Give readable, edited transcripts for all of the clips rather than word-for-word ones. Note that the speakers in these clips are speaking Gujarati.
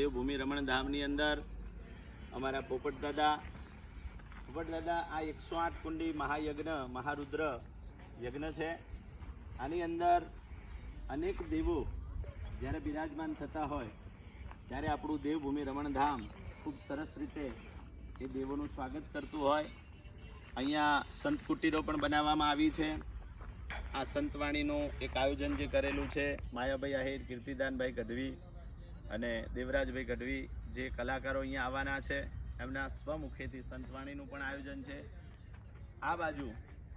દેવભૂમિ રમણધામની અંદર અમારા પોપટ દાદા આ 108 કુંડી મહાયજ્ઞ મહારુદ્ર યજ્ઞ છે। આની અંદર અનેક દેવો જ્યારે બિરાજમાન થતા હોય ત્યારે આપણું દેવભૂમિ રમણધામ ખૂબ સરસ રીતે એ દેવોનું સ્વાગત કરતું હોય। અહીંયા સંત કુટીરો પણ બનાવવામાં આવી છે। આ સંતવાણીનું એક આયોજન જે કરેલું છે માયાભાઈ આહિર, કીર્તિદાનભાઈ ગઢવી અને દેવરાજભાઈ ગઢવી જે કલાકારો અહીંયા આવવાના છે એમના સ્વમુખેથી સંતવાણીનું પણ આયોજન છે। આ બાજુ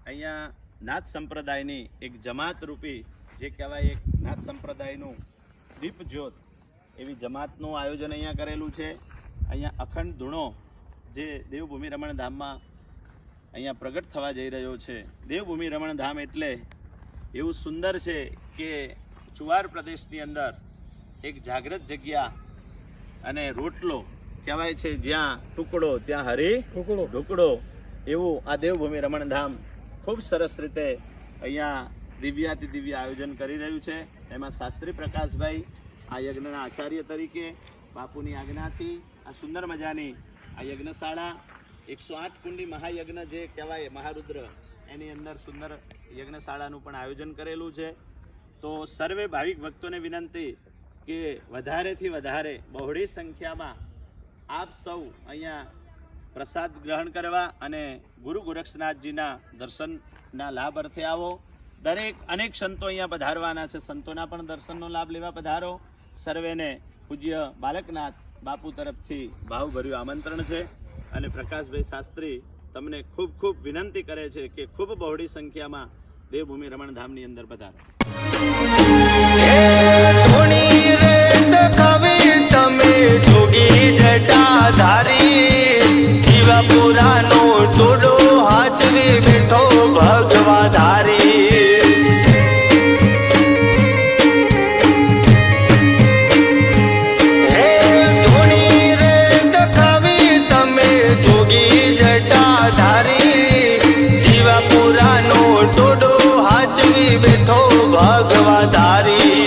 અહીંયા નાથ સંપ્રદાયની એક જમાત રૂપી જે કહેવાય એક નાથ સંપ્રદાયનું દીપ જ્યોત એવી જમાતનું આયોજન અહીંયા કરેલું છે। અહીંયા અખંડ ધૂણો જે દેવભૂમિ રમણધામમાં અહીંયા પ્રગટ થવા જઈ રહ્યો છે। દેવભૂમિ રમણધામ એટલે એવું સુંદર છે કે ચુવાર પ્રદેશની અંદર એક જાગ્રત જગ્યા અને રોટલો કહેવાય છે, જ્યાં ટુકડો ત્યાં હરી ઢુકડો એવું આ દેવભૂમિ રમણધામ ખૂબ સરસ રીતે અહીંયા દિવ્યાતિ દિવ્ય આયોજન કરી રહ્યું છે। એમાં શાસ્ત્રી પ્રકાશભાઈ આ યજ્ઞના આચાર્ય તરીકે બાપુની આજ્ઞાથી આ સુંદર મજાની આ યજ્ઞશાળા 108 કુંડી મહાયજ્ઞ જે કહેવાય મહારુદ્ર એની અંદર સુંદર યજ્ઞશાળાનું પણ આયોજન કરેલું છે। તો સર્વે ભાવિક ભક્તોને વિનંતી કે વધારેથી વધારે બહોળી સંખ્યામાં આપ સૌ અહીંયા પ્રસાદ ગ્રહણ કરવા અને ગુરુ ગોરક્ષનાથજીના દર્શનના લાભ અર્થે આવો। અનેક સંતો અહીંયા પધારવાના છે, સંતોના પણ દર્શનનો લાભ લેવા પધારો। સર્વેને પૂજ્ય બાલકનાથ બાપુ તરફથી ભાવભર્યું આમંત્રણ છે અને પ્રકાશભાઈ શાસ્ત્રી તમને ખૂબ ખૂબ વિનંતી કરે છે કે ખૂબ બહોળી સંખ્યામાં દેવભૂમિ રમણધામની અંદર પધારો। પુરાનો ટોડો હાચવી બેઠો ભગવાધારી હે ધૂણી રે દખાવી તમે જોગી જટાધારી જીવા પુરાનો ટોડો હાચવી બેઠો ભગવાધારી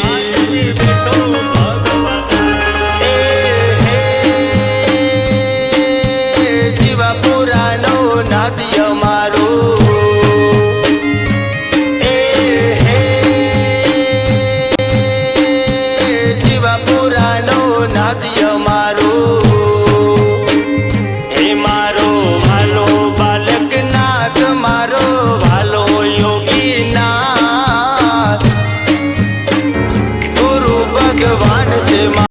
નાદિય મારો જીવા પુરાનો નાદિય મારો હે મારો વાલો બાલક નાથ મારો વાલો યોગી નાથ ગુરુ ભગવાન છે।